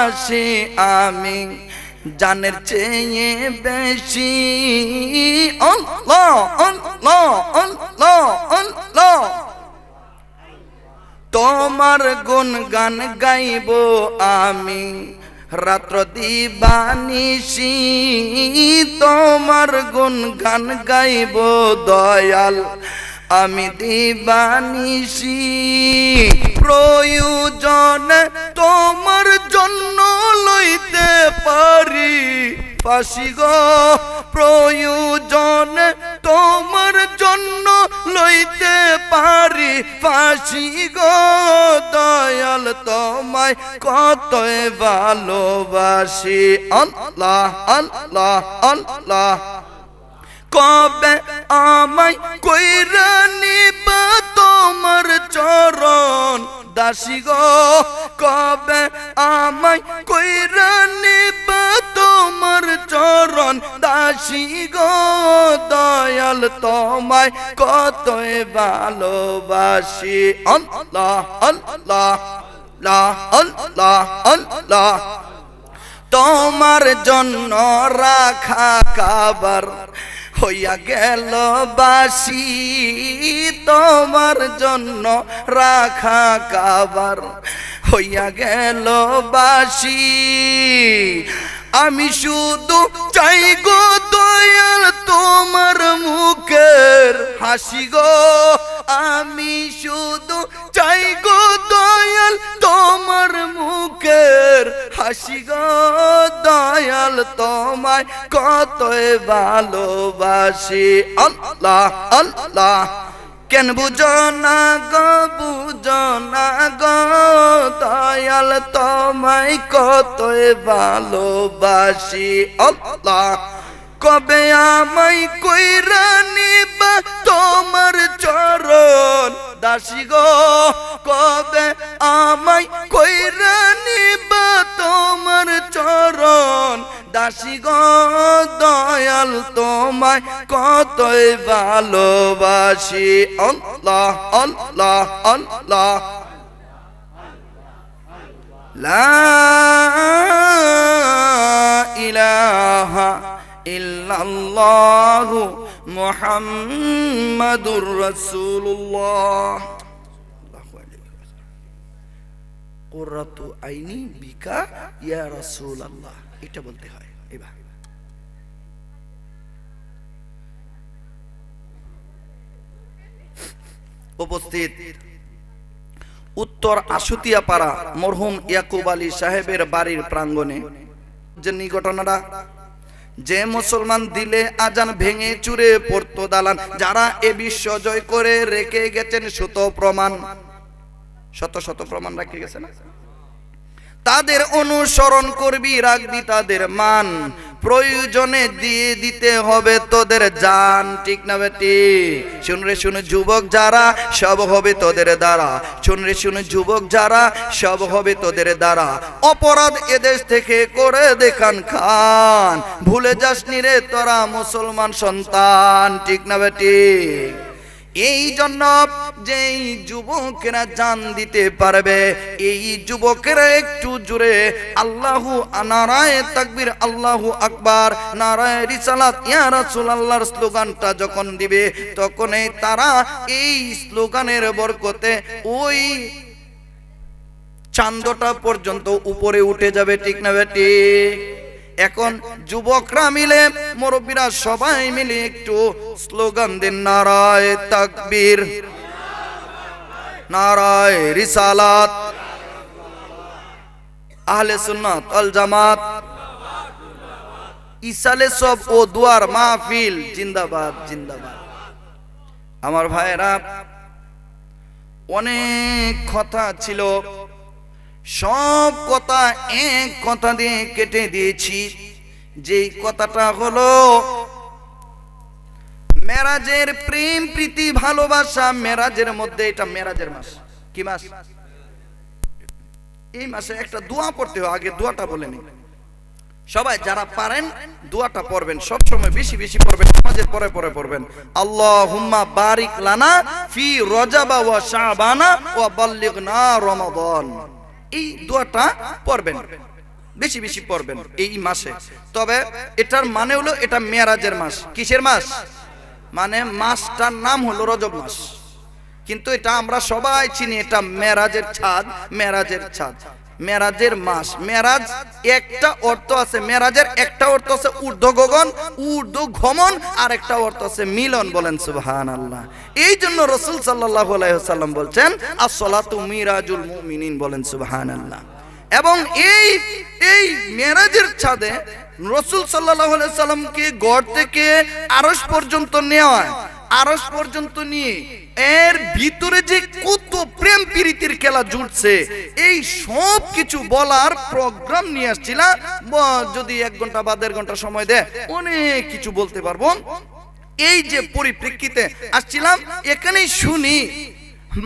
বাসি আমি জানের চেয়ে বেশি। আল্লাহ আল্লাহ আল্লাহ আল্লাহ। তোমার গুণগান গাইব আমি রাত্র দিবানিশি। তোমার গুণগান গাইব দয়াল আমি দিবানিশি। প্রয়োজন তোমার জন্য লইতে পারি ফাঁসি গো। প্রয়োজন তোমার জন্য লইতে পারি ফাঁসি গো। দয়াল তোমায় কতই ভালোবাসি। আল্লাহ আল্লাহ আল্লাহ। কবে আমায় কইরা নিবা তোমার চরণ দাসী গো। কবে আমায় কইরা নিবা তোমার চরণ দাসী গো। দয়াল তোমায় কতই ভালোবাসি। আল্লাহ আল্লাহ আল্লাহ আল্লাহ। তোমার জন্য রাখা কাবার হইয়া গেল বাসি। তোমার জন্য রাখা কাবার হইয়া গেল বাসি। আমি শুধু চাই গো দয়াল তোমার মুখের হাসি গো। আমি শুধু চাই গো দয়াল তোমার মুখের হাসি গো। দয়াল তোমায় কতই ভালোবাসি। আল্লাহ আল্লাহ। কেন বুঝো না গো বুঝো না গো দয়াল তোমায় কতই ভালোবাসি। আল্লাহ। কবে আমায় কইরা নিবা তোমার চরণ দাসী গো। কবে আমায় কইরা নিবা তোমার চরণ দাসী গো। দয়াল তোমায় কতই ভালোবাসি। আল্লাহ আল্লাহ আল্লাহ। লা ইলাহা ইল্লাল্লাহু মুহাম্মাদুর রাসূলুল্লাহ। কুররাতু আইনি বিকা ইয়া রাসূলুল্লাহ, এটা বলতে হয়। এবার উপস্থিত উত্তর আশুতিয়াপাড়া মরহুম ইয়াকুব আলী সাহেবের বাড়ির প্রাঙ্গণে যে ঘটনাটা, যে মুসলমান দিলে আজান ভেঙে চুরে পড়তো দালান, যারা এ বিশ্ব জয় করে রেখে গেছেন শত প্রমাণ, শত শত প্রমাণ রেখে গেছেন, তাদের অনুসরণ করবি, রাখবি তাদের মান, প্রয়োজনে দিয়ে দিতে হবে তোদের জান। ঠিক না বেটি? শুনরে শুনে যুবক যারা, সব হবে তোদের দ্বারা। শুনরে শুনে যুবক যারা, সব হবে তোদের দ্বারা। অপরাধ এদেশ থেকে করে দেখান খান, ভুলে যাসনি রে তোরা মুসলমান সন্তান। ঠিক না বেটি? এই জন্য যেই যুবকেরা জান দিতে পারবে, এই যুবকেরা একটু জুড়ে আল্লাহু নারায়ে তাকবীর, আল্লাহু আকবার, নারায়ে রিসালাত ইয়া রাসূলুল্লাহর স্লোগানটা যখন দিবে, তখনই তারা এই স্লোগানের বরকতে ওই চাঁদটা পর্যন্ত উপরে উঠে যাবে। ঠিক না বেটি? এখন যুবকরা মিলে, মুরব্বীরা সবাই মিলে একটু স্লোগান দেন, নারায়ে তাকবীর, নারায়ে রিসালাত, আহলে সুন্নাত ওয়াল জামাত, ইসালে সব ও দুয়ার মাহফিল জিন্দাবাদ জিন্দাবাদ। আমার ভাইরা, অনেক কথা ছিল, সব কথা এক কথা দিয়ে কেটে দিয়েছি। যেই কথাটা হলো মেরাজের প্রেম প্রীতি ভালোবাসা, মেরাজের মধ্যে, এটা মেরাজের মাস। কি মাস? এই মাসে একটা দোয়া পড়তে হয়। আগে দোয়াটা বলে নিন সবাই, যারা পারেন দোয়াটা পড়বেন, সব সময় বেশি বেশি পড়বেন, নামাজের পরে পরে পড়বেন। আল্লাহুম্মা বারিক লানা ফি রজবা ওয়া শাবানা ওয়া বাল্লিগনা রমাদান। এই দোয়াটা পড়বেন। বেশি বেশি পড়বেন এই মাসে। তবে এটার মানে হলো এটা মেরাজের মাস। কিসের মাস? মানে মাসটার নাম হলো রজব মাস, কিন্তু এটা আমরা সবাই চিনি এটা মেরাজের ছাদ, মেরাজের ছাদ, মেরাজের মাস। মেরাজ একটা অর্থ আছে, মেরাজের একটা অর্থ আছে ঊর্ধ্ব গগন, ঊর্ধ্ব গমন, আর একটা অর্থ আছে মিলন। বলেন সুবহানাল্লাহ। এই জন্য রাসূল সাল্লাল্লাহু আলাইহি ওয়াসাল্লাম বলছেন আসসালাতু মিরাজুল মুমিনিন। বলেন সুবহানাল্লাহ। এবং এই মেরাজের ছাদে রাসূল সাল্লাল্লাহু আলাইহি ওয়াসাল্লামকে ঘর থেকে আরশ পর্যন্ত নেওয়া, আরশ পর্যন্ত নিয়ে এর ভিতরে যে কত প্রেম প্রীতির খেলা জুটছে, এই সব কিছু বলার প্রোগ্রাম নিয়ে আসছিলাম। যদি 1 ঘন্টা বা 1.5 ঘন্টা সময় দেয় অনেক কিছু বলতে পারবো। এই যে পরিপ্রেক্ষিতে আসছিলাম, এখানেই শুনি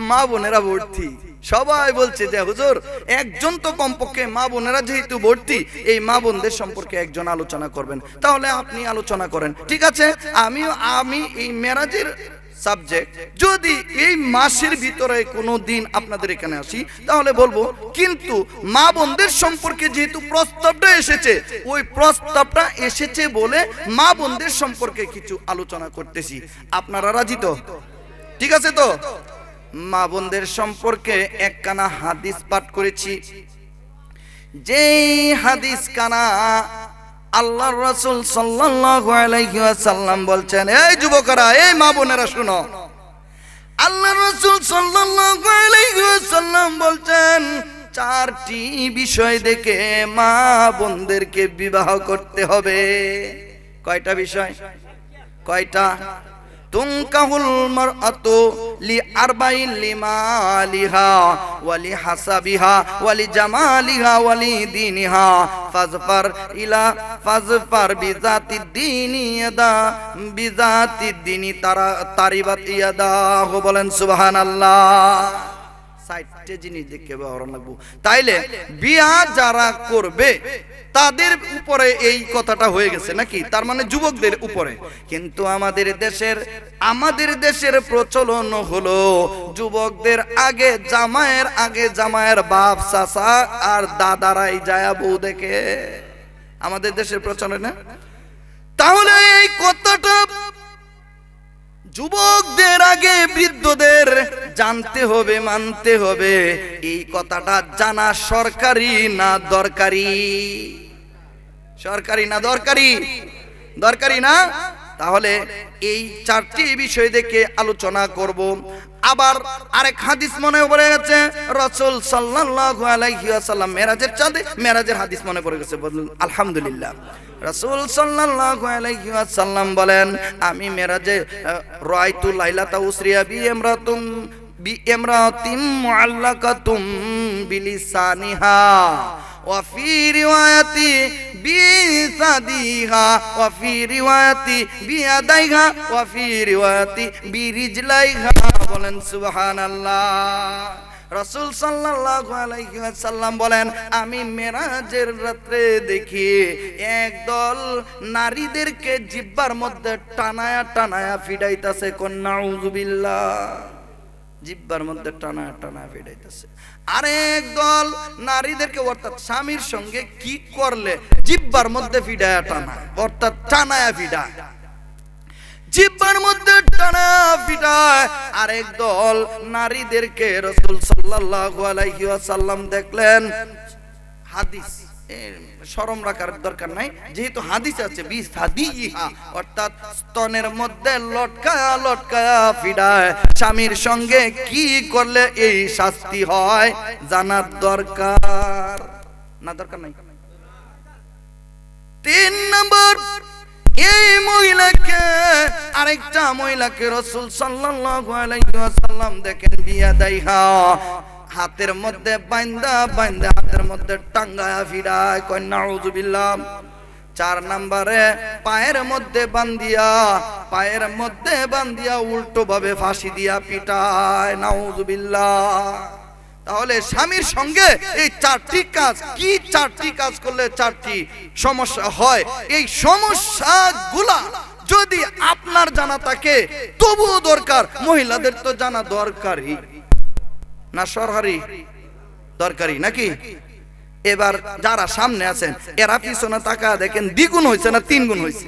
মা বোনেরা ভর্তি। সবাই বলছে যে হুজুর একজন তো কমপক্ষে, মা বোনেরা যেহেতু ভর্তি, এই মা বোনদের সম্পর্কে একজন আলোচনা করবেন। তাহলে আপনি আলোচনা করেন। ঠিক আছে, আমি এই মেরাজের সাবজেক্ট যদি এই মাসের ভিতরে কোনো দিন আপনাদের এখানে আসি তাহলে বলবো, কিন্তু মা বোনদের সম্পর্কে যেহেতু প্রস্তাবটা এসেছে, ওই প্রস্তাবটা এসেছে বলে মা বোনদের সম্পর্কে কিছু আলোচনা করতেছি। আপনারা রাজি তো? ঠিক আছে তো? মা বোনদের সম্পর্কে একখানা হাদিস পাঠ করেছি, যেই হাদিস কানা আল্লাহর রাসূল সাল্লাল্লাহু আলাইহি ওয়াসাল্লাম বলছেন, এই যুবকরা, এই মা বোনেরা শুনো, আল্লাহর রাসূল সাল্লাল্লাহু আলাইহি ওয়াসাল্লাম বলছেন 4টি বিষয় দেখে মা বোনদেরকে বিবাহ করতে হবে। কয়টা বিষয়? কয়টা? তুনকাহুল মারআতু লিআরবাইন লিমালিহা ওয়ালি হাসাবিহা ওয়ালি জামালিহা ওয়ালি দীনিহা ফাজফার বিজাতিদ দীনি ইয়াদা বিজাতিদ দীনি তারিবাত ইয়াদাহু। বলেন সুবহানাল্লাহ। 4টে জিনিস দেখে ব্যবহার লাগবো। তাইলে বিয়া যারা করবে তাদের উপরে এই কথাটা হয়ে গেছে নাকি? তার মানে যুবকদের উপরে। কিন্তু আমাদের দেশের প্রচলন হলো যুবকদের আগে জামাইয়ের বাপ চাচা আর দাদারাই যায় বউ দেখে। আমাদের দেশের প্রচলন না? তাহলে এই কথাটা যুবকদের আগে বৃদ্ধদের জানতে হবে, মানতে হবে। এই কথাটা জানা সরকারি না দরকারি? সরকারি না দরকারি? দরকারি না? তাহলে এই 4টি বিষয় দেখে আলোচনা করব। আবার আরেক হাদিস মনে পড়ে গেছে, রাসূল সাল্লাল্লাহু আলাইহি ওয়াসাল্লাম মেরাজের চাঁদে, মেরাজের হাদিস মনে পড়ে গেছে। বলুন আলহামদুলিল্লাহ। রাসূল সাল্লাল্লাহু আলাইহি ওয়াসাল্লাম বলেন, আমি মেরাজে রাআইতু লাইলাতা উসরিয়া বিইমরাতিন মুআল্লাকাতুম বিলিসানিহা ওয়া ফি রিওয়ায়াতি বিসাদিহা ওয়া ফি রিওয়ায়াতি বিয়াদাইহা ওয়া ফি রিওয়ায়াতি বিরিজলাইহা। বলেন সুবহানাল্লাহ। রাসূল সাল্লাল্লাহু আলাইহি ওয়াসাল্লাম বলেন, আমি মেরাজের রাতে দেখি একদল নারীদেরকে জিহ্বার মধ্যে টানায়া টানায়া ফিডাইতাছে। কোন নাউযুবিল্লাহ। জিহ্বার মধ্যে টানায়া টানায়া ফিডাইতাছে। আরেক দল নারীদেরকে, অর্থাৎ স্বামীর সঙ্গে কি করলে জিহ্বার মধ্যে ফিডায়া টানা, অর্থাৎ টানায়া ফিডায়, জিহ্বার মধ্যে টানা ফিটায়। আরেক দল নারীদেরকে রাসূল সাল্লাল্লাহু আলাইহি ওয়াসাল্লাম দেখলেন, হাদিস শরম রাখার দরকার নাই, যেহেতু হাদিস আছে, বিসাদিহা, অর্থাৎ স্তনের মধ্যে লটকায়া লটকায়া ফিডায়। স্বামীর সঙ্গে কি করলে এই শাস্তি হয় জানার দরকার না? দরকার নাই? 3 নম্বর, এই মহিলাকে, আরেকটা মহিলাকে রাসূল সাল্লাল্লাহু আলাইহি ওয়াসাল্লাম দেখেন বিয়াদাইহা, হাতের মধ্যে বাইন্দা হাতের মধ্যে টাঙ্গায়া ফিরায়। কয় নাউযুবিল্লাহ। 4 নম্বরে পায়ের মধ্যে বান্ধিয়া উল্টো ভাবে ফাঁসি দিয়া পিটায়। নাউযুবিল্লাহ। তাহলে স্বামীর সঙ্গে এই 4টি কাজ, কি 4টি কাজ করলে 4টি সমস্যা হয়, এই সমস্যাগুলা যদি আপনার জানা থাকে তবুও দরকার। মহিলাদের তো জানা দরকারি না? সরকারি দরকারি নাকি? এবার যারা সামনে আছেন এরা পিছনে তাকায় দেখেন দ্বিগুণ হয়েছে না তিনগুণ হয়েছে।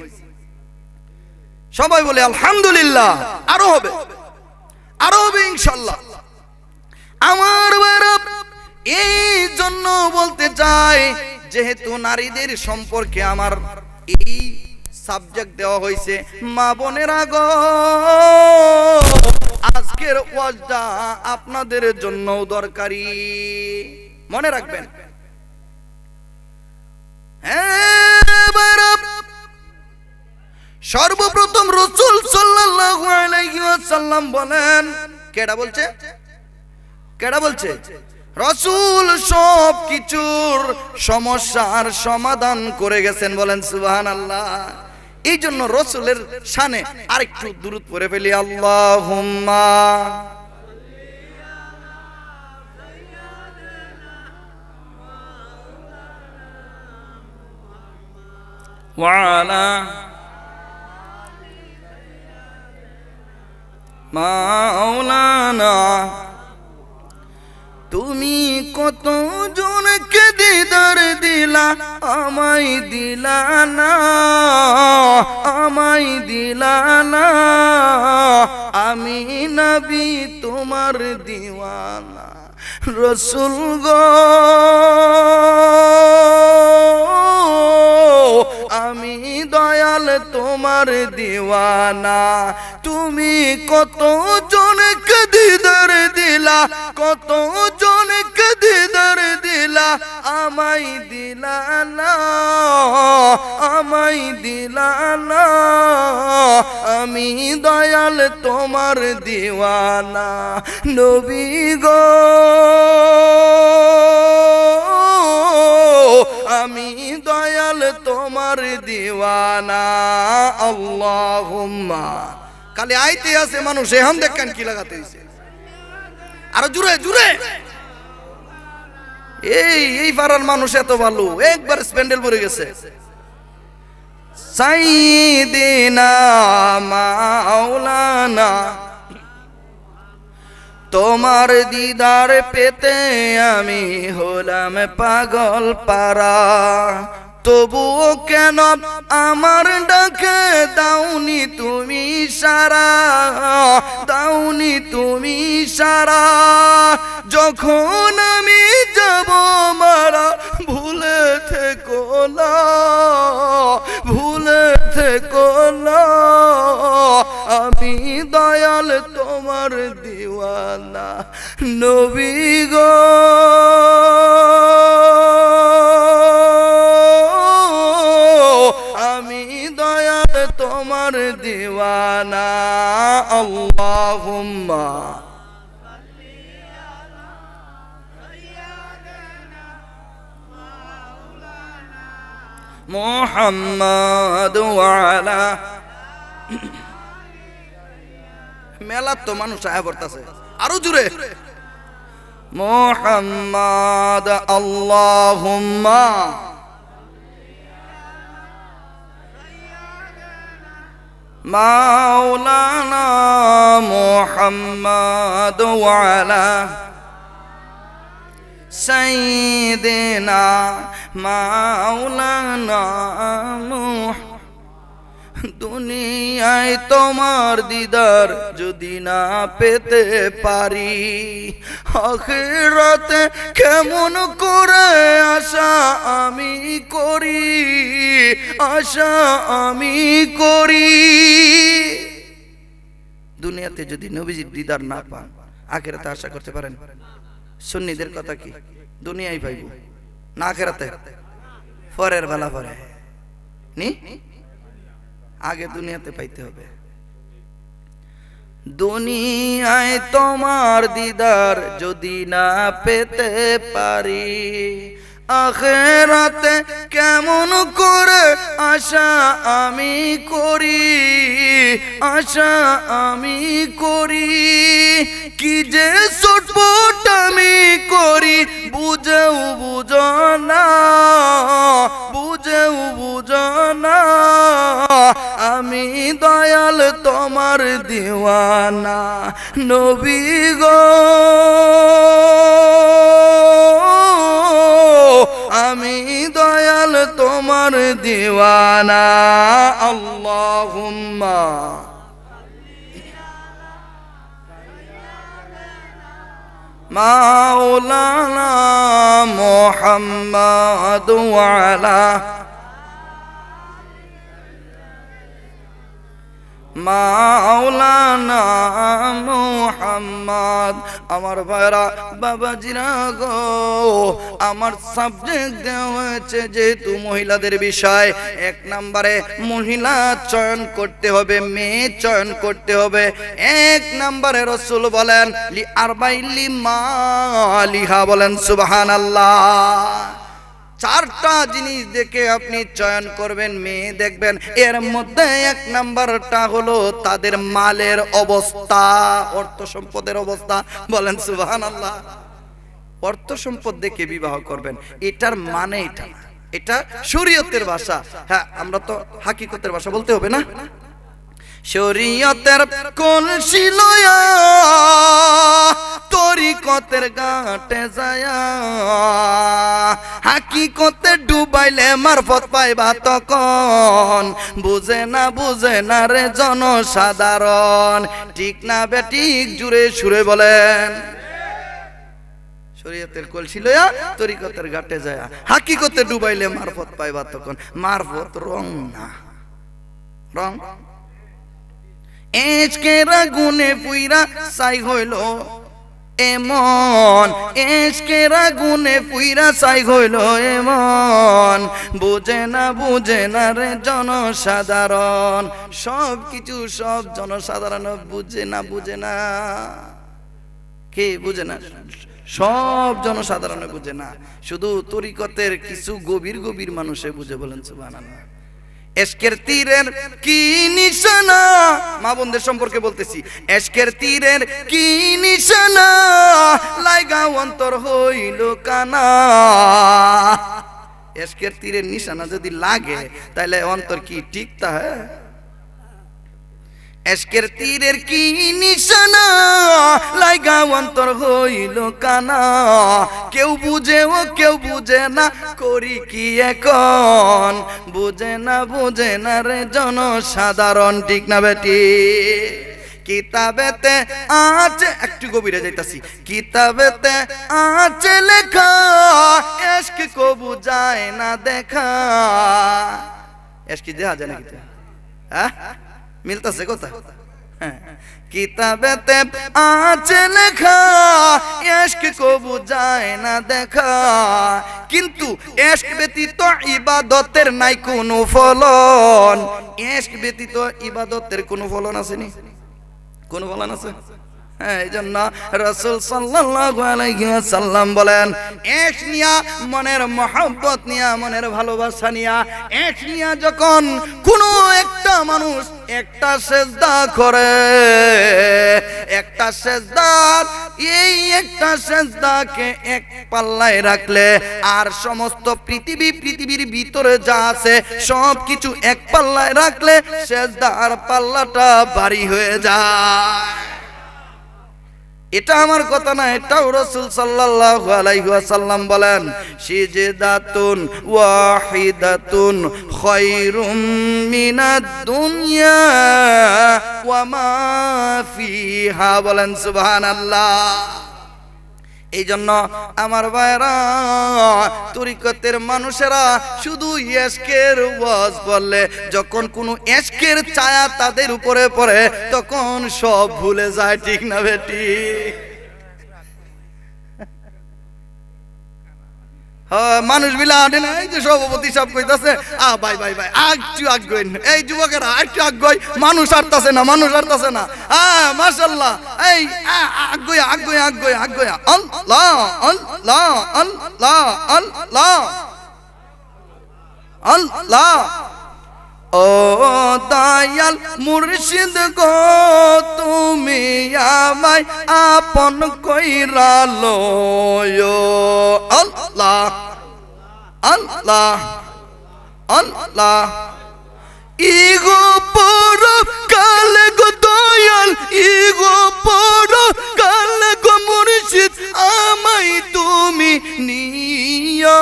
সবাই বলে আলহামদুলিল্লাহ। আরো হবে, আরো হবে ইনশাআল্লাহ। আমার ভাইরা, এই জন্য বলতে চাই, যেহেতু নারীদের সম্পর্কে আমার এই সাবজেক্ট দেওয়া হয়েছে, মা বোনেরা গো, আজকের ওয়াজটা আপনাদের জন্য দরকারি, মনে রাখবেন। হ্যাঁ ভাইরা, সর্বপ্রথম রাসূল সাল্লাল্লাহু আলাইহি ওয়াসাল্লাম বলেন, কেডা বলছে? কেডা বলছে? রাসূল সব কিছুর সমস্যার সমাধান করে গেছেন, বলেন সুবহানাল্লাহ। এই জন্য রাসূলের শানে আরেকটু দুরূদ পড়ে ফেলি, আল্লাহুম্মা ওয়া আলা মাওলানা। তুমি কত জনকে দিদার দিলা, আমায় দিলা না, আমায় দিলা না। আমি নবী তোমার দিওয়ানা, রাসূল গো আমি দয়াল তোমার দিওয়ানা। তুমি কত জনকে দিদার দিলা, কত জনকে দিদার দিলা, আমায় দিলা না, আমায় দিলা না। আমি দয়াল তোমার দিওয়ানা, নবী গো আমি দয়াল তোমার দিওয়ানা। আল্লাহুম্মা, খালি আইতে আছে মানুষ, এখন দেখেন কি লাগাতে হইছে, আরো জুড়ে জুড়ে। এই পাড়ার মানুষ এত ভালো, একবার স্প্যান্ডেল পড়ে গেছে। সাইয়্যিদিনা মাওলানা, তোমার দিদার পেতে আমি হলাম পাগল পারা, তবুও কেন আমার ডাকে দাওনি তুমি সারা, দাওনি তুমি সারা। যখন আমি যাব মারা, ভুলে থেকো না, ভুলে থেকো না। আমি দয়াল তোমার দিওয়ানা, নবী গো আমি দয়াল তোমার দিওয়ানা। আল্লাহুম্মা মুহাম্মাদ ওয়া আলা, মেলা তো মানুষ আয়া পড়তাছে, আরো জুড়ে মুহাম্মাদ। আল্লাহুম্মা মাওলানা মুহাম্মাদ ওয়া আলা সাইয়্যিদিনা মাওলানা মুহাম্মাদ। দুনিয়ায় তোমার দিদার যদি না পেতে পারি, আখিরাতে কেমন করে আশা আমি করি, আশা আমি করি। দুনিয়াতে যদি নবীজির দিদার না পান, আখিরাতে আশা করতে পারেন? সুন্নিদের কথা কি দুনিয়ায় পাইব না আখিরাতে? পরের বেলা পরে নি, আগে দুনিয়াতে পাইতে হবে। দুনিয়ায় তোমার দিদার যদি না পেতে পারি, আখিরাতে কেমন করে আশা আমি করি, আশা আমি করি। কি যে ছটফট আমি করি, বুঝেও বুঝো না, বুঝেও বুঝো না। আমি দয়াল তোমার দিওয়ানা, নবী গো দয়াল তোমার দিওয়ানা আল্লাহুম্মা মাওলানা মুহাম্মাদ ওয়া আলা মাওলানা মুহাম্মদ। আমার ভাইরা বাবাজিরা গো, আমার সাবজেক্ট দেওয়া হয়েছে যেহেতু মহিলাদের বিষয়, 1 নম্বরে মহিলা চয়ন করতে হবে, মেয়ে চয়ন করতে হবে। 1 নম্বরে রাসূল বলেন লি আরবাইলি মালিহা, বলেন সুবহানাল্লাহ। 4টা জিনিস দেখে আপনি চয়ন করবেন, মেয়ে দেখবেন। এর মধ্যে 1 নাম্বারটা হলো তাদের মালের অবস্থা, অর্থ সম্পদের অবস্থা, বলেন সুবহানাল্লাহ। অর্থ সম্পদ দেখে বিবাহ করবেন, এটার মানে এটা না, এটা শরীয়তের ভাষা। হ্যাঁ, আমরা তো হাকিকতের ভাষা বলতে হবে না। শরীয়তের কোন শিলয়া তরিকতের ঘাটে যায়া, হাকিকতে ডুবাইলে মারফত পাইবা তখন। বুঝে না রে জনসাধারণ, ঠিক না বেঠিক জুড়ে সুরে বলেন। শরীয়তের কলসি লয়া তরিকতের ঘাটে যায়, হাকিকতে ডুবাইলে মারফত পাইবা তখন। মারফত রং না, রং এশকের আগুনে পুইরা ছাই হইল এমন, এশকের আগুনে পুইরা ছাই হইল এমন। বুঝে না রে জনসাধারণ, সব কিছু সব জনসাধারণ বুঝে না। কে বুঝে না? সব জনসাধারণ বুঝে না, শুধু তরিকতের কিছু গভীর মানুষে বুঝে, বলেন সুবহানাল্লাহ। এশকের তীরের কি নিশানা, মা বোনদের সম্পর্কে বলতেছি। এশকের তীরের কি নিশানা, লাইগা অন্তর হইল কানা। এশকের তীরের নিশানা যদি লাগে তাহলে অন্তর কি টিকতা? হ্যাঁ, এশকের তীরের কি নিশানা, লাইগা অন্তর হইল কানা। কেউ বুঝে না, করি কি এখন? বুঝে না রে জনসাধারণ, ঠিক না বেটি? কিতাবেতে আছে, একটু গভীরে যাইতাছি, কিতাবেতে আছে লেখা, এশক কবু যায় না দেখা। এশক দেখা যায় না কিতা? হ্যাঁ, মিলতাছে কথা? হ্যাঁ, কিতাবেতে আছে লেখা, এশক কবু যায় না দেখা। কিন্তু এশক ব্যতীত ইবাদতের নাই কোনো ফলন। এশক ব্যতীত ইবাদতের কোনো ফলন আসেনি? কোনো ফলন আছে? হ্যাঁ, এই জন্য রাসূল সাল্লাল্লাহু আলাইহি ওয়াসাল্লাম বলেন, এশ নিয়া, মনের মহব্বত নিয়া, মনের ভালোবাসা নিয়া, এশ নিয়া যখন কোনো একটা মানুষ একটা সেজদা করে, একটা সেজদার, এই একটা সেজদাকে এক পাল্লায় রাখলে আর সমস্ত পৃথিবীর ভিতরে যা আছে সব কিছু এক পাল্লায় রাখলে সেজদার পাল্লাটা ভারী হয়ে যায়। এটা আমার কথা না, এটাও রাসূল সাল্লাল্লাহু আলাইহি ওয়াসাল্লাম বলেন, সিজদাতুন ওয়াহিদাতুন খায়রুম মিনাদ দুনিয়া ওয়া মা ফিহা, বলেন সুবহানাল্লাহ। এই জন্য আমার ভাইরা, তরিকতের মানুষেরা শুধু এশকের ওয়াজ বললে, যখন কোনো এশকের ছায়া তাদের উপরে পড়ে তখন সব ভুলে যায়, ঠিক না বেটি? মানুষ বিলা আনে না, এই যে সভাপতি সব কইতাছে, ভাই একটু আগ্রহ, এই যুবকেরা একটু আগ্রহ, মানুষ আরতাছে না। মাশাআল্লাহ, এই আগ্রহ আল্লাহ আল্লাহ আল্লাহ আল্লাহ আল্লাহ। ও দয়াল মুর্শিদ গো, তুমি আমায় আপন কইরা লয়ো। আল্লাহ আল্লাহ আল্লাহ। ইগো পর কালে গো দয়াল, ইগো পর কালে গো মুর্শিদ, আমায় তুমি নিও,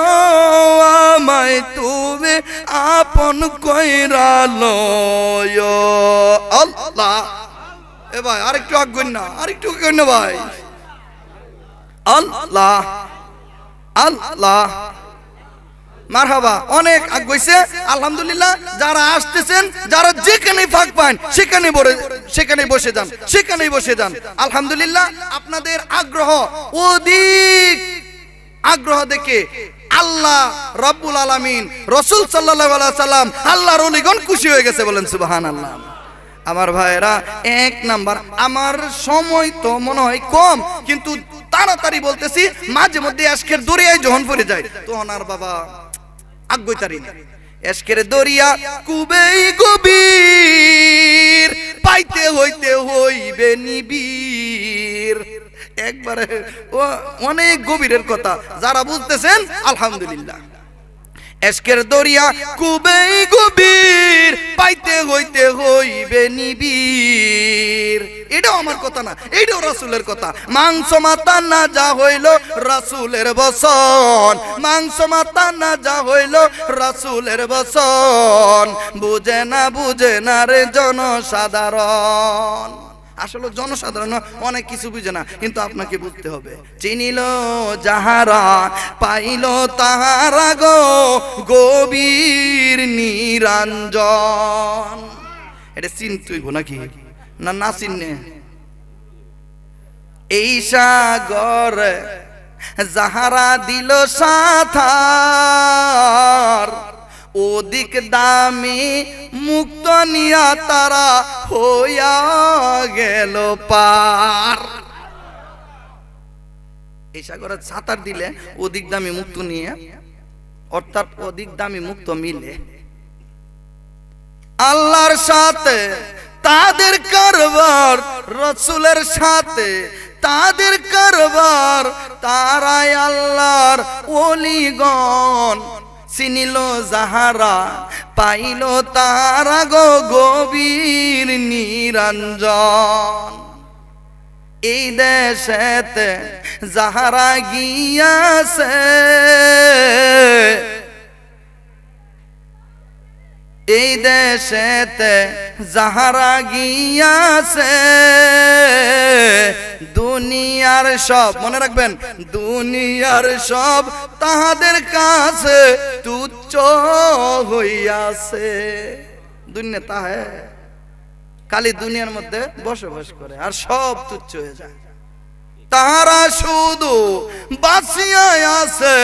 আমায় আপন কইরা লয় আল্লাহ। এ ভাই আরেকটু আগুন না, আরেকটু আগুন না ভাই। আল্লাহ আল্লাহ মারহাবা। অনেক আগ গইছে আলহামদুলিল্লাহ। যারা আসতেছেন, যারা যেখানে ফাঁক পান সেখানে বসে যান, সেখানেই বসে যান। আলহামদুলিল্লাহ আপনাদের আগ্রহ, অধিক আগ্রহ দেখে আল্লাহ রাব্বুল আলামিন, রাসূল সাল্লাল্লাহু আলাইহি সাল্লাম, আল্লাহর ওলিগণ খুশি হয়ে গেছে, বলেন সুবহানাল্লাহ। আমার ভাইরা, এক নাম্বার, আমার সময় তো মনে হয় কম, কিন্তু তাড়াতাড়ি বলতেছি, মাঝে মধ্যে আজকের দরিয়ায় যখন পড়ে যায় তখন আর বাবা আগ্গইতারি না। এশকের দরিয়া কুবেই গভীর, পাইতে হইতে হইবে নিবিড়। একবারে অনেক গভীরের কথা, যারা বুঝতেছেন আলহামদুলিল্লাহ। এশকের দরিয়া কুবেই গভীর, পাইতে হইতে হইবে নিবিড়। এটাও আমার কথা না, এটাও রাসূলের কথা। মাংস মাথা না যা হইল রাসূলের বচন, মাংস মাথা না যা হইল রাসূলের বচন। বুঝে না রে জনসাধারণ। আসলে জনসাধারণ অনেক কিছু বুঝে না, কিন্তু আপনাকে বুঝতে হবে। চিনিল যাহারা, পাইল তাহারা গো গভীর নিরঞ্জন। এটা চিনতেইব নাকি? না না চিনে? এই সাগর যাহারা দিল সাঁতার, অধিক দামি মুক্ত নিয়া তারা হইয়া গেল পার। এই সাগরে সাঁতার দিলে অধিক দামি মুক্ত নিয়ে, অর্থাৎ অধিক দামি মুক্ত মিলে। আল্লাহর সাথে তাদের কারবার, রাসূলের সাথে তাদের কারবার, তারাই আল্লাহর ওলিগণ। চিনিল যাহারা, পাইল তারা গো গভীর নিরঞ্জন। এই দেশেতে যাহারা গিয়াছে, এই দেশেতে যাহারা গিয়াছে, দুনিয়ার সব, মনে রাখবেন, দুনিয়ার সব তাহাদের কাছে তুচ্ছ হইয়াছে। দুনিয়া তাহে খালি দুনিয়ার মধ্যে বসবাস করে, আর সব তুচ্ছ হয়ে যায়। তারা শুধু বাঁচিয়া আছে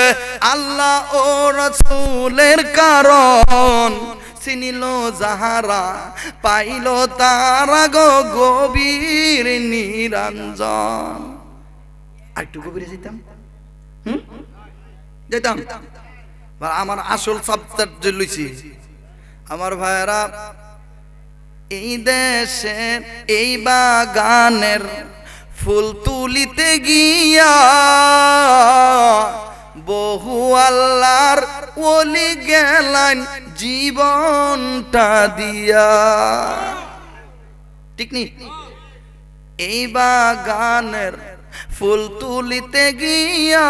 আল্লাহ ও রাসূলের কারণ। চিনিল যাহারা, পাইল তারা গো গভীর নিরঞ্জন। আর একটু গভীরে যেতাম, যেতাম। আমার আসল সাবজেক্ট লইছি আমার ভাইয়েরা। এই দেশের এই বাগানের ফুল তুলিতে গিয়া, বহু আল্লাহর ওলি গেলেন জীবনটা দিয়া। ঠিক নি? এই বাগানের ফুল তুলিতে গিয়া,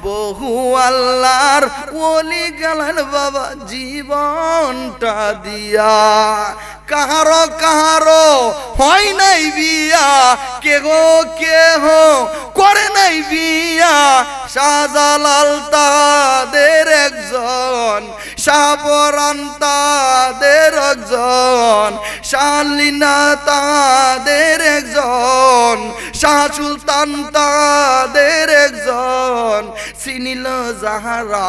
বহু আল্লাহর ওলি গেলেন বাবা জীবনটা দিয়া। কাহারো কাহারো হয় নাই বিয়া, কেহ কেহ করে নাই বিয়া। শাহজালাল তাদের একজন, শাহপরাণ তাদের একজন, শাহলিনা তাদের একজন, শাহ সুলতান তাদের একজন। চিনিল যাহারা,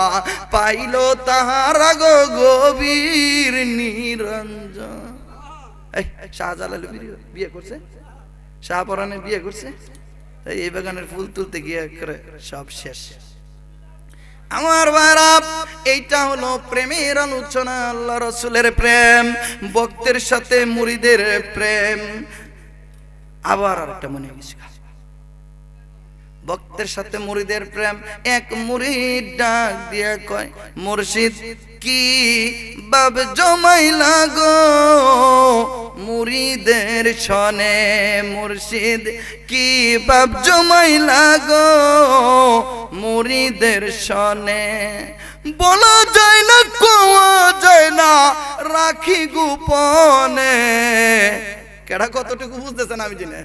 পাইল তাহারা গো গভীর নিরঞ্জন। শাহজালাল বিয়ে করছে, শাহপরাণে বিয়ে করছে, এই বাগানের ফুল তুলতে গিয়ে করে সব শেষ। আমার ভাইরা, এইটা হলো প্রেমের আলোচনা, আল্লাহ রাসূলের প্রেম, ভক্তের সাথে মুরিদের প্রেম। আবার আরেকটা মনে গেছে, ভক্তের সাথে মুরিদের প্রেম। এক মুরিদ ডাক দিয়া কয়, মুর্শিদ কি বাব জমাইলা গো মুরিদের সনে, মুর্শিদ কি বাব জমাইলা গো মুরিদের সনে। বলা যায় না, কোয়া যায় না, রাখি গোপনে। কেডা কতটুকু বুঝতেছেন আমি জানি।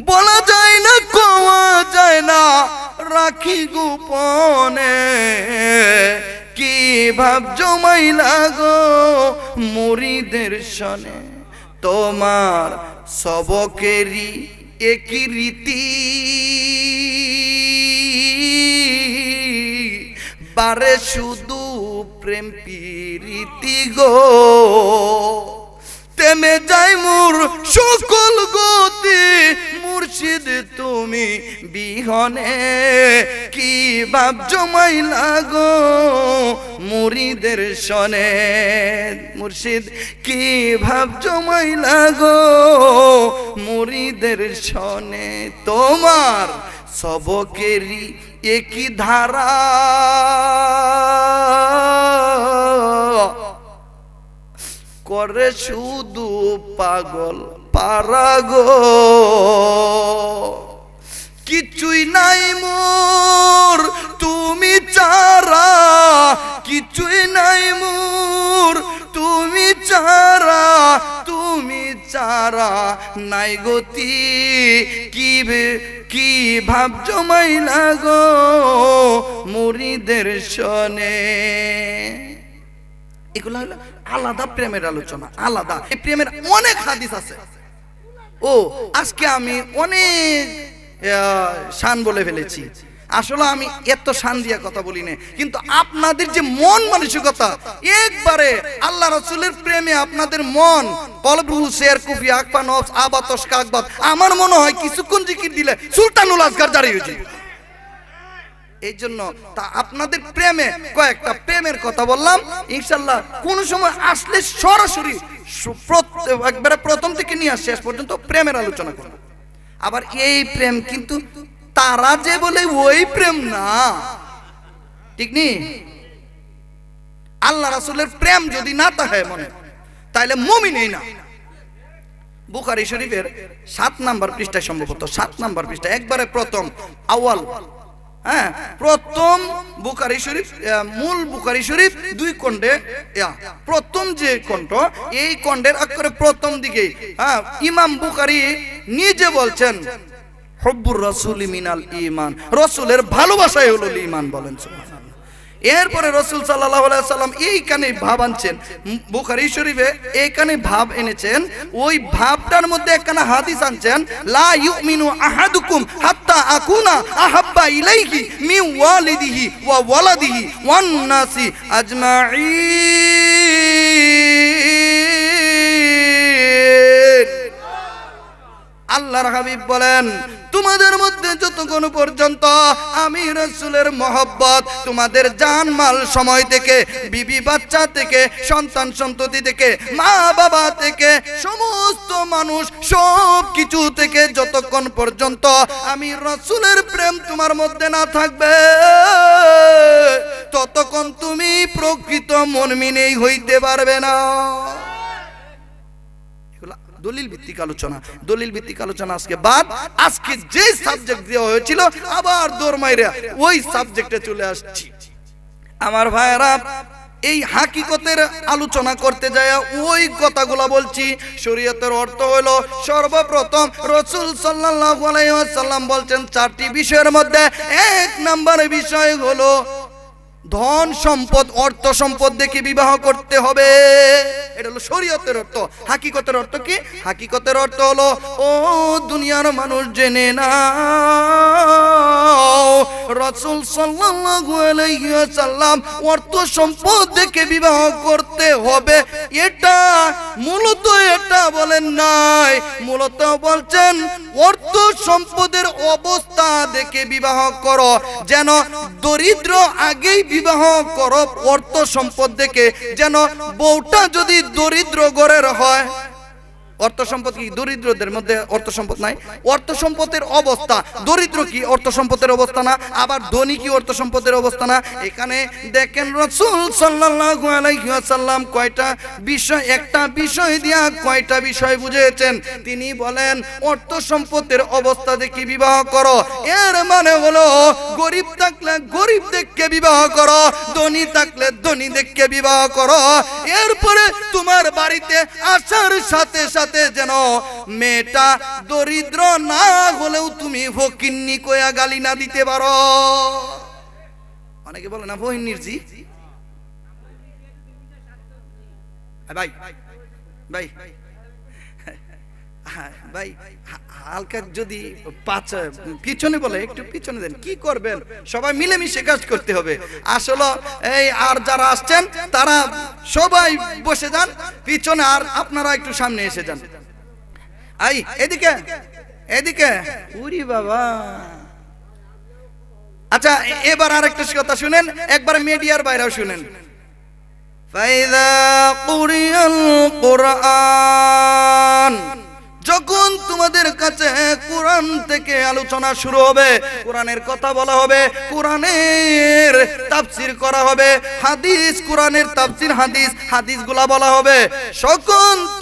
বলা যায় না, কোয়া যায় না, রাখি গোপনে। কি ভাব জমাইলা গো মুরিদের সনে। তোমার সবকেরই একই রীতি, বারে শুধু প্রেম প্রীতি গো। তেমে যাই মোর সকল গতি, মুর্শিদ তুমি বিহনে। কি ভাব জমাইলা গো মুরিদের সনে, মুর্শিদ কি ভাব জমাইলা গো মুরিদের সনে। তোমার সবকেরই একই ধারা, করে শুধু পাগল পারা গো। কিছুই নাই মোর তুমি চারা, কিছুই নাই মোর তুমি চারা, তুমি চারা নাই গতি। কি ভাব জমাইলা গো মুরিদের সনে। এগুলো হলো আলাদা প্রেমের আলোচনা, আলাদা। এই প্রেমের অনেক হাদিস আছে। ও আজকে আমি অনেক শান বলে ফেলেছি। আসলে আমি এত শান দিয়ে কথা বলি না, কিন্তু আপনাদের যে মন মানসিকতা একবারে আল্লাহ রাসূলের প্রেমে আপনাদের মন কলবরু শের কুফি আকফা নফস আবাতস কাকবাত, আমার মনে হয় কিছুক্ষণ জিকির দিলে সুলতানুল আসগার জারি হয়ে যায়। এই জন্য তা আপনাদের প্রেমে কয়েকটা প্রেমের কথা বললাম। ইনশাআল্লাহ কোন সময় আসলে সরাসরি একবারে প্রথম থেকে নিয়ে শেষ পর্যন্ত প্রেমের আলোচনা করব। আবার এই প্রেম কিন্তু তারা যে বলে ওই প্রেম না, ঠিক নি? আল্লাহ রাসূলের প্রেম যদি না থাকে মনে, তাইলে মুমিনই না। বুখারী শরীফের 7 নাম্বার পৃষ্ঠায়, সম্ভবত 7 নাম্বার পৃষ্ঠা, একবারে প্রথম আওয়াল, হ্যাঁ প্রথম বুখারী শরীফ, মূল বুখারী শরীফ 2 খণ্ডে প্রথম যে খণ্ড, এই খণ্ডের একেবারে প্রথম দিকে ইমাম বুখারী নিজে বলছেন হুব্বুর রাসূলি মিনাল ঈমান, রাসূলের ভালোবাসাই হলো ঈমান। বলেন সুবহানাল্লাহ। এরপরে রাসূল সাল্লাল্লাহু আলাইহি ওয়াসাল্লাম এইখানে ভাব আনছেন, বুখারী শরীফে এইখানে ভাব এনেছেন। ওই ভাবটার মধ্যে একখানা হাদিস আনছেন, লা ইউমিনু আহাদুকুম হাত্তা আকুনা আহাব্বা ইলাইহি মিন ওয়ালিদিহি ওয়া ওয়ালাদিহি ওয়ান নাসি আজমাইন। আল্লাহর হাবিব বলেন, তোমাদের মধ্যে যতক্ষণ পর্যন্ত আমি রাসূলের মহব্বত তোমাদের জান মাল সময় থেকে, বিবি বাচ্চা থেকে, সন্তান সন্ততি থেকে, মা বাবা থেকে, সমস্ত মানুষ সব কিছু থেকে যতক্ষণ পর্যন্ত আমি রাসূলের প্রেম তোমার মধ্যে না থাকবে, ততক্ষণ তুমি প্রকৃত মুমিনই হইতে পারবে না। দলিল ভিত্তিক আলোচনা, দলিল ভিত্তিক আলোচনা আজকে বাদ। আজকে যে সাবজেক্ট দেওয়া হয়েছিল আবার দৌড় মাইরা ওই সাবজেক্টে চলে আসছি। আমার ভাইয়েরা, এই হাকিকতের আলোচনা করতে যায় ওই কথাগুলো বলছি। শরীয়তের অর্থ হলো সর্বপ্রথম রাসূল সাল্লাল্লাহু আলাইহি ওয়াসাল্লাম বলছেন 4টি বিষয়ের মধ্যে 1 নম্বর বিষয় হলো ধন সম্পদ, অর্থ সম্পদ দেখে বিবাহ করতে হবে। এটা হলো শরীয়তের অর্থ। হাকিকতের অর্থ কি? হাকিকতের অর্থ হলো, ও দুনিয়ার মানুষ জেনে নাও, রাসূল সাল্লাল্লাহু আলাইহি ওয়াসাল্লাম অর্থ সম্পদ দেখে বিবাহ করতে হবে। এটা মূলত এটা বলেন নাই, মূলত বলছেন অর্থ সম্পদের অবস্থা দেখে বিবাহ করো, যেন দরিদ্র আগেই বিবাহ করো অর্থ সম্পদ দেখে, যেন বউটা যদি দরিদ্র ঘরের হয়, অর্থ সম্পদ কি? দরিদ্রদের মধ্যে অর্থ সম্পদ নাই? অর্থ সম্পদের অবস্থা, দরিদ্র কি অর্থ সম্পদের অবস্থা না? আবার ধনী কি অর্থ সম্পদের অবস্থা না? এখানে দেখেন রাসূল সাল্লাল্লাহু আলাইহি ওয়াসাল্লাম কয়টা বিষয়, একটা বিষয় দিয়া কয়টা বিষয় বুঝিয়েছেন। তিনি বলেন অর্থ সম্পদের অবস্থা দেখে বিবাহ করো, এর মানে হলো গরিব থাকলে গরিব দেখে বিবাহ করো, ধনী থাকলে ধনী দেখে বিবাহ করো। এরপরে তোমার বাড়িতে আসার সাথে সাথে যেন মেয়েটা দরিদ্র না হলেও তুমি ফকিন্নি কয়া গালি না দিতে পারো। অনেকে বলে না ফকিন্নির জি ভাই ভাই ভাই হালকা যদি পিছনে বলে একটু পিছনে দেন, কি করবেন? সবাই মিলেমিশে কাজ করতে হবে। আসলে এই আর যারা আসছেন তারা সবাই বসে যান পিছনে, আর আপনারা একটু সামনে এসে যান। আই এদিকে এদিকে, উরি বাবা। আচ্ছা এবার আরেকটা কথা শুনেন, একবার মিডিয়ার বাইরেও শুনেন। ফাইদা কুরিয়াল কুরআন, যখন তোমাদের কাছে কোরআন থেকে আলোচনা শুরু হবে, কোরআনের কথা বলা হবে, কোরআনের তাফসীর করা হবে, হাদিস কোরআনের তাফসীর হাদিস হাদিসগুলা বলা হবে,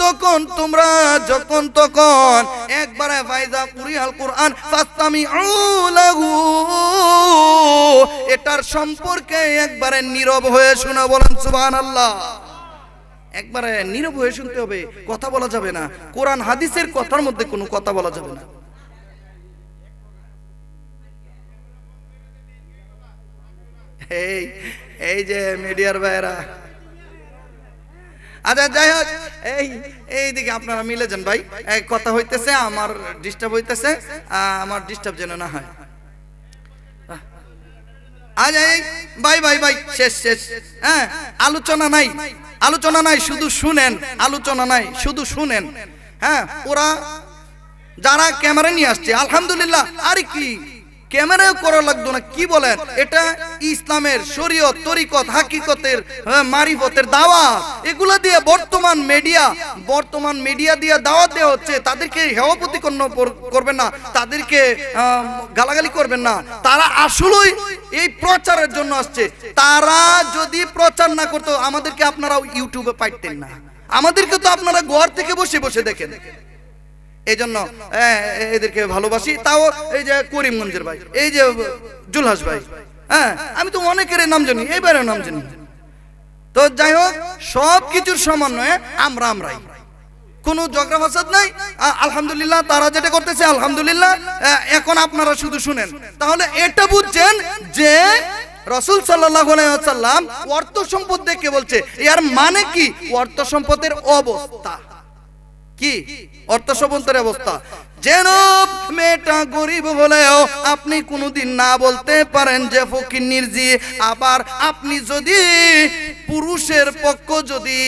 তখন তোমরা যখন তখন একবারে ফাইজা কুরিয়াল কোরআন ফাসতামিউ লাহু, এটার সম্পর্কে একবারে নীরব হয়ে শোনা। বলেন সুবহানাল্লাহ। একবারে নীরব হয়ে শুনতে হবে, কথা বলা যাবে না। কোরআন হাদিসের কথার মধ্যে কোনো কথা বলা যাবে না। এই যে মিডিয়ার ভাইরা, আচ্ছা যাই হোক, এইদিকে আপনারা মিলে যান ভাই, কথা হইতেছে, আমার ডিস্টার্ব হইতেছে, আমার ডিস্টার্ব যেন না হয়। ভাই ভাই ভাই শেষ শেষ, হ্যাঁ আলোচনা নাই, আলোচনা নাই, শুধু শুনেন, আলোচনা নাই, শুধু শুনেন। হ্যাঁ ওরা যারা ক্যামেরা নিয়ে আসছে আলহামদুলিল্লাহ, আর কি ক্যামেরাও করা লাগতো না, কি বলেন? এটা ইসলামের শরীয়ত তরিকত হাকিকতের মারিফতের দাওয়াত, এগুলা দিয়ে বর্তমান মিডিয়া দিয়ে দাওয়াত দেওয়া হচ্ছে। তাদেরকে হেয় প্রতিপন্ন করবেন না, তাদেরকে গালাগালি করবেন না। তারা আসলেই এই প্রচারের জন্য আসছে। তারা যদি প্রচার না করতো আমাদেরকে আপনারা ইউটিউবে পাইতেন না, আমাদেরকে তো আপনারা ঘর থেকে বসে বসে দেখেন। এই জন্য এদেরকে ভালোবাসি। তাও এই যে করিমগঞ্জের ভাই, এই যে জুলহাস ভাই, হ্যাঁ আমি তো অনেকের নাম জানি, এবারেও নাম জানি। তো যাই হোক, সব কিছুর সমন্বয়ে আমরাই, কোনো ঝগড়া ফাসাদ নাই। আলহামদুলিল্লাহ তারা যেটা করতেছে আলহামদুলিল্লাহ। এখন আপনারা শুধু শুনেন, তাহলে এটা বুঝছেন যে রাসূল সাল্লাল্লাহু আলাইহি ওয়াসাল্লাম অর্থ সম্পদ দেখে বলছে, এর মানে কি? অর্থ সম্পদের অবস্থা কি? অর্থ সম্পদের অবস্থা যেন মেয়েটা গরিব হলেও আপনি কোনোদিন না বলতে পারেন যে ফকিন্নির জি। আবার আপনি যদি পুরুষের পক্ষ যদি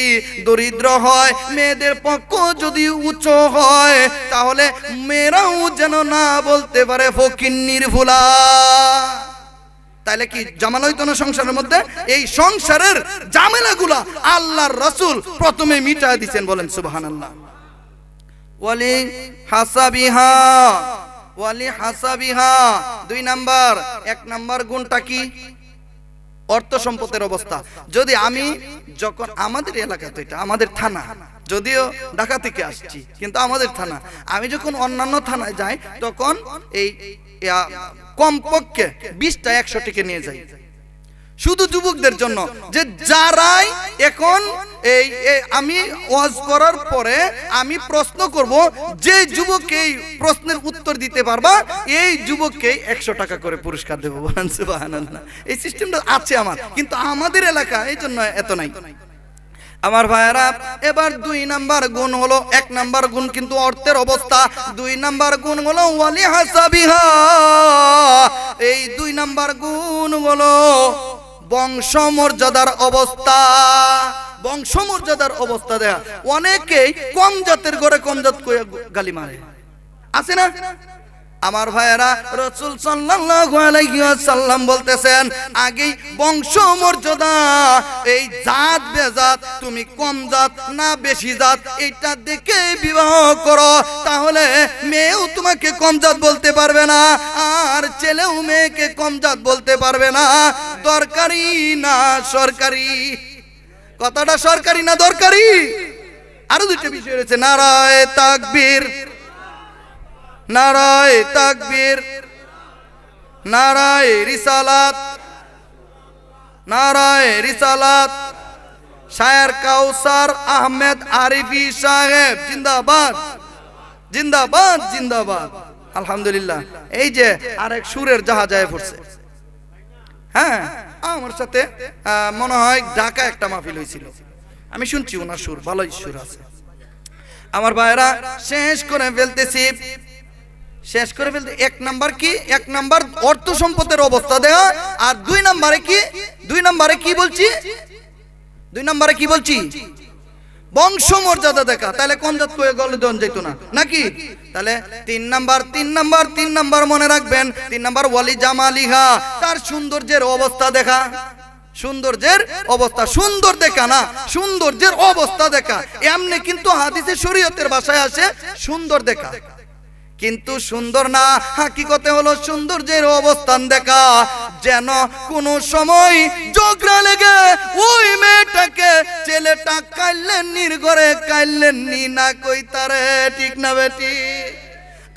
দরিদ্র হয়, মেয়েদের পক্ষ যদি উচ্চ হয়, তাহলে মেয়েরাও যেন না বলতে পারে ফকিন্নির ভোলা। তাহলে কি জামাল হইতো না সংসারের মধ্যে? এই সংসারের ঝামেলাগুলা আল্লাহর রাসূল প্রথমে মিটায় দিয়েছেন। বলেন সুবহানাল্লাহ। ওয়ালি হাসাবিহা 2 নাম্বার। 1 নাম্বার গুণটা কি? অর্থ সম্পদের অবস্থা। যদি আমি যখন আমাদের এলাকাতে, এটা আমাদের থানা, যদিও ঢাকা থেকে আসছি কিন্তু আমাদের থানা, আমি যখন অন্যান্য থানায় যাই তখন এই কমপক্ষে 20টা 100 টাকা নিয়ে যাই শুধু যুবকদের জন্য। যে যারাই এখন এই আমি ওয়াজ করার পরে আমি প্রশ্ন করব, যে যুবক এই প্রশ্নের উত্তর দিতে পারবা এই যুবককে 100 টাকা করে পুরস্কার দেব। বলেন সুবহানাল্লাহ। এই সিস্টেমটা আছে আমার, কিন্তু আমাদের এলাকা এই জন্য এত নাই। আমার ভাইরা, এবার 2 নাম্বার গুণ হলো, 1 নাম্বার গুণ কিন্তু অর্থের অবস্থা, 2 নাম্বার গুণ হলো ওয়ালি হাসাবিহা। এই 2 নাম্বার গুণ হলো বংশমর্যাদার অবস্থা। বংশমর্যাদার অবস্থা দেখা, অনেকেই কম জাতের ঘরে কম জাত কইয়া গালি মারে, আছে না? আমার ভাইয়েরা, রাসূল সাল্লাল্লাহু আলাইহি ওয়াসাল্লাম বলতেছেন আগেই বংশ মর্যাদা, এই জাত বেজাত, তুমি কম জাত না বেশি জাত এটা দেখে বিবাহ করো, তাহলে মেয়েও তোমাকে কম জাত বলতে পারবে না আর ছেলেও মেয়েকে কম জাত বলতে পারবে না। দরকারি না সরকারি? কথাটা সরকারি না দরকারি? আরো দুটো বিষয় রয়েছে, নারায়ে তাকবীর, নারায়ে তাকবীর, নারায়ে রিসালাত, নারায়ে রিসালাত। শায়ের কাউসার আহমেদ আরিফি সাহেব জিন্দাবাদ, জিন্দাবাদ, জিন্দাবাদ। আলহামদুলিল্লাহ। এই যে আরেক সুরের জাহাজায় পড়ছে, হ্যাঁ আমার সাথে মনে হয় ঢাকা একটা মাহফিল হয়েছিল, আমি শুনছি ওনার সুর, ভালোই সুর আছে। আমার ভাইরা শেষ করে ফেলতেছি, শেষ করে ফেলতে। এক নাম্বার কি? এক নাম্বার অর্থ সম্পদের অবস্থা দেওয়া, আর দুই নাম্বারে কি? দুই নাম্বারে কি বলছি? দুই নাম্বারে কি বলছি? বংশ মর্যাদা দেখা। তাহলে কোন জাত কয়ে গলে দন যেত না নাকি? তাহলে তিন নাম্বার, তিন নাম্বার, তিন নাম্বার মনে রাখবেন, তিন নাম্বার ওয়ালি জামালিহা, তার সৌন্দর্যের অবস্থা দেখা। সৌন্দর্যের অবস্থা, সুন্দর দেখা না, সৌন্দর্যের অবস্থা দেখা। এমনি কিন্তু হাদিসে শরীয়তের ভাষায় আসে সুন্দর দেখা, কিন্তু সুন্দর না, হাকিকতে হলো সৌন্দর্যের অবস্থান দেখা। যেন কোনো সময় ঝগড়া লেগে ওই মেয়েটাকে ছেলেটা কাইলেন নির্ঘরে, কাইলেন নি না কই তারে, ঠিক না বেটি?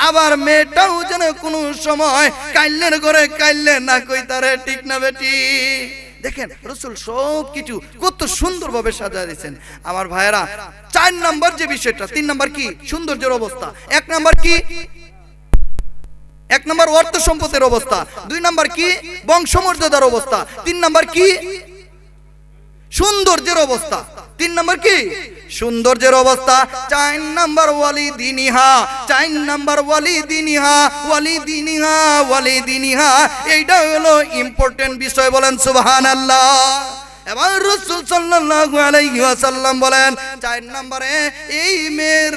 আবার মেয়েটাও যেন কোনো সময় কাইলেন ঘরে কাইলেন না কই তারে, ঠিক না বেটি? দেখেন রাসূল সব কিছু কত সুন্দরভাবে সাজিয়ে দিয়েছেন। আমার ভাইয়েরা, চার নাম্বার যে বিষয়টা, তিন নাম্বার কি? সৌন্দর্যের অবস্থা। এক নাম্বার কি? এক নাম্বার অর্থ সম্পদের অবস্থা। দুই নাম্বার কি? বংশমর্যাদার অবস্থা। তিন নাম্বার কি? সৌন্দর্যের অবস্থা। তিন নাম্বার কি? সৌন্দর্যের অবস্থা। চার নাম্বার ওয়ালি দিনিহা, চার নাম্বার ওয়ালি দিনিহা, ওয়ালি দিনিহা, ওয়ালি দিনিহা। এইটা হলো ইম্পর্টেন্ট বিষয়, বলেন সুবহানাল্লাহ। এবার রাসূল সাল্লাল্লাহু আলাইহি ওয়াসাল্লাম বলেন চার নম্বরে এই মেয়ের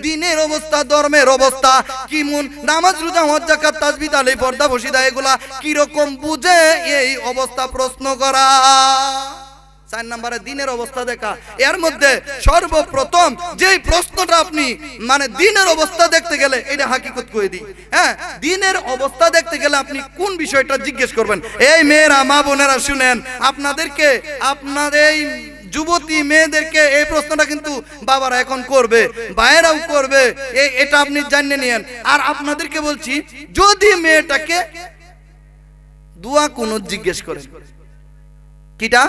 দিনের অবস্থা, ধর্মের অবস্থা কিমন, নামাজ রোজা হজ যাকাত তাসবিহ তাহলিল পর্দা বসিদা এগুলা কি রকম বুঝে, এই অবস্থা প্রশ্ন করা। চার নম্বরে দিনের অবস্থা দেখা। এর মধ্যে সর্বপ্রথম যেই প্রশ্নটা আপনি মানে দিনের অবস্থা দেখতে গেলে, এটা হাকিকত কয়ে দিই, হ্যাঁ, দিনের অবস্থা দেখতে গেলে আপনি কোন বিষয়টা জিজ্ঞেস করবেন? এই মেয়েরা, মা বোনেরা শুনেন, আপনাদেরকে, আপনাদের এই যুবতী মেয়েদেরকে এই প্রশ্নটা কিন্তু বাবারা এখন করবে, ভাইয়েরাও করবে, এটা আপনি জানিয়ে নিয়েন। আর আপনাদেরকে বলছি, যদি মেয়েটাকে দোয়া কুনুত জিজ্ঞেস করেন, কিটা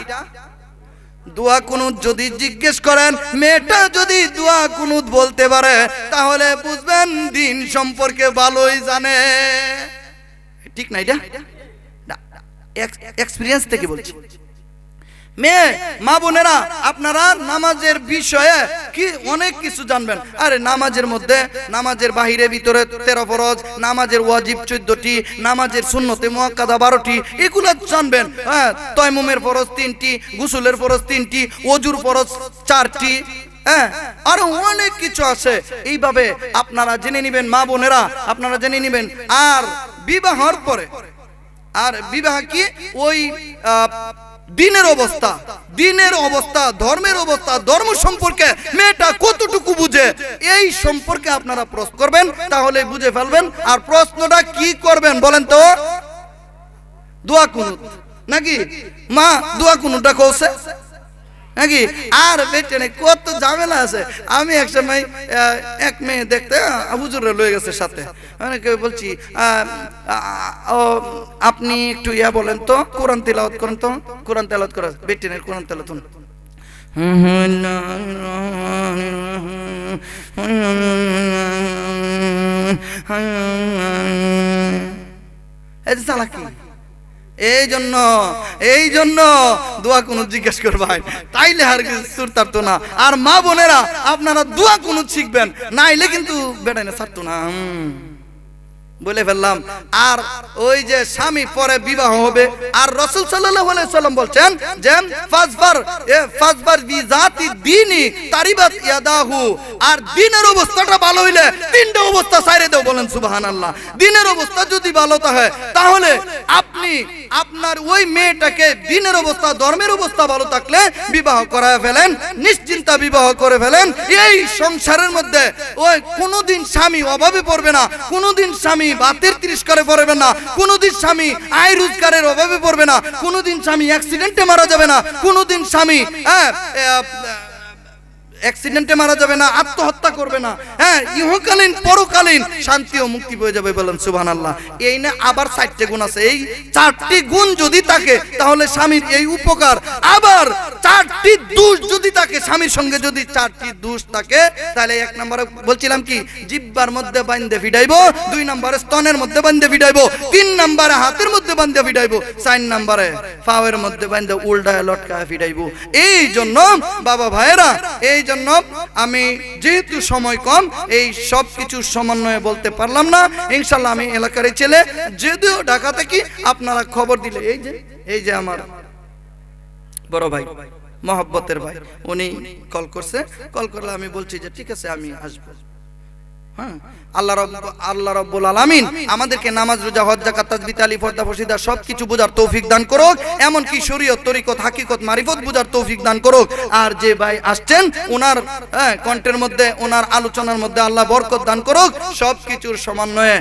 দোয়া কুনুত যদি জিজ্ঞেস করেন, মেয়েটা যদি দোয়া কুনুত বলতে পারে, তাহলে বুঝবেন দিন সম্পর্কে ভালোই জানে, ঠিক না? এটা এক্সপেরিয়েন্স থেকে বলছি। মেয়ে মা বোনেরা, আপনারা নামাজের বিষয়ে কি অনেক কিছু জানবেন। আরে নামাজের মধ্যে, নামাজের বাহিরে ভিতরে 13 ফরজ, নামাজের ওয়াজিব 14টি, নামাজের সুন্নতে মুআক্কাদা 12টি, এগুলো জানবেন। হ্যাঁ, তায়াম্মুমের ফরজ 3টি, গোসলের ফরজ 3টি, ওযুর ফরজ 4টি, হ্যাঁ, আরো অনেক কিছু আছে। এইভাবে আপনারা জেনে নেবেন, মা বোনেরা আপনারা জেনে নেবেন। আর বিবাহর পরে, আর বিবাহ কি ওই দিনের অবস্থা, দিনের অবস্থা, ধর্মের অবস্থা, ধর্ম সম্পর্কে মেয়েটা কতটুকু বুঝে, এই সম্পর্কে আপনারা প্রশ্ন করবেন, তাহলে বুঝে ফেলবেন। আর প্রশ্নটা কি করবেন বলেন তো? দোয়া কুনুত নাকি? মা দোয়া কুনুতটা কইছে নাকি? আর বেটেনে কত ঝামেলা আছে। আমি এক সময় এক মেয়ে দেখতে হুজুরে লয়ে গেছে সাথে, অনেকে বলছি আপনি একটু ইয়া বলেন তো, কোরআন তেলাওয়াত করেন তো, কোরআন তেলাওয়াত করা, বেটেনের কোরআন তেলাওয়াত। এই চালাকি। এই জন্য দোয়া কুনুত জিজ্ঞেস করবেন, তাইলে আর সুর তারতো না। আর মা বোনেরা আপনারা দোয়া কুনুত শিখবেন, নাইলে কিন্তু বেটাই না ছাড়তো না। বলে ফেললাম। আর ওই যে স্বামী পরে বিবাহ হবে, আর রাসূল সাল্লাল্লাহু আলাইহি সাল্লাম বলছেন যে ফাজবার বিজাতি দীনি তারিবাত ইয়াদাহু, আর দিনের অবস্থাটা ভালো হইলে তিনটা অবস্থা ছাইরে দাও, বলেন সুবহানাল্লাহ। দিনের অবস্থা যদি ভালো থাকে তাহলে আপনি আপনার ওই মেয়েটাকে দিনের অবস্থা, ধর্মের অবস্থা ভালো থাকলে বিবাহ করায় ফেলেন, নিশ্চিন্তা বিবাহ করে ফেলেন। এই সংসারের মধ্যে ওই কোনোদিন স্বামী অভাবে পড়বে না, কোনোদিন স্বামী বাতের তিরস্কারে পড়বে না, কোনোদিন স্বামী আয় রোজগারের অভাবে পড়বে না, কোনোদিন স্বামী অ্যাক্সিডেন্টে মারা যাবে না, কোনোদিন স্বামী অ্যাক্সিডেন্টে মারা যাবে না, আত্মহত্যা করবে না। হ্যাঁ, ইহকালীন পরকালীন শান্তি ও মুক্তি পেয়ে যাবে, বলেন সুবহানাল্লাহ। এই না আবার 4টি গুণ আছে, এই 4টি গুণ যদি থাকে তাহলে স্বামীর এই উপকার। আবার 4টি দোষ যদি থাকে, স্বামীর সঙ্গে যদি 4টি দোষ থাকে, তাহলে 1 নম্বরে বলছিলাম কি, জিহ্বার মধ্যে বাঁধে ফিডাইবো, 2 নম্বরে স্তনের মধ্যে বাঁধে ফিডাইবো, 3 নম্বরে হাতের মধ্যে বাঁধে ফিডাইবো, 4 নম্বরে পায়ের মধ্যে বাঁধে উল্টায় লটকায় ফিডাইবো। এই জন্য বাবা ভাইয়েরা, এই জন্য আমি যেহেতু সময় কম, এই সব কিছু সমন্বয়ে বলতে পারলাম না। ইনশাআল্লাহ আমি এলাকার ছেলে, যদিও ঢাকা থেকে, আপনারা খবর দিলে এই যে আমার বড় ভাই, মহব্বতের ভাই, উনি কল করছে, কল করলে আমি বলছি যে ঠিক আছে আমি আসবো। হ্যাঁ, আল্লাহ রাব্বুল আলামিন আমাদেরকে নামাজ, রোজা, হজ, যাকাত, তাসবিহ, তালিফ, পর্দা, ফরজিদা সবকিছু বোঝার তৌফিক দান করুক, এমনকি শরীয়ত, তরিকত, হাকিকত, মারিফত বোঝার তৌফিক দান করুক। আর যে ভাই আসছেন, ওনার কণ্ঠের মধ্যে, ওনার আলোচনার মধ্যে আল্লাহ বরকত দান করুক, সবকিছুর সমন্বয়ে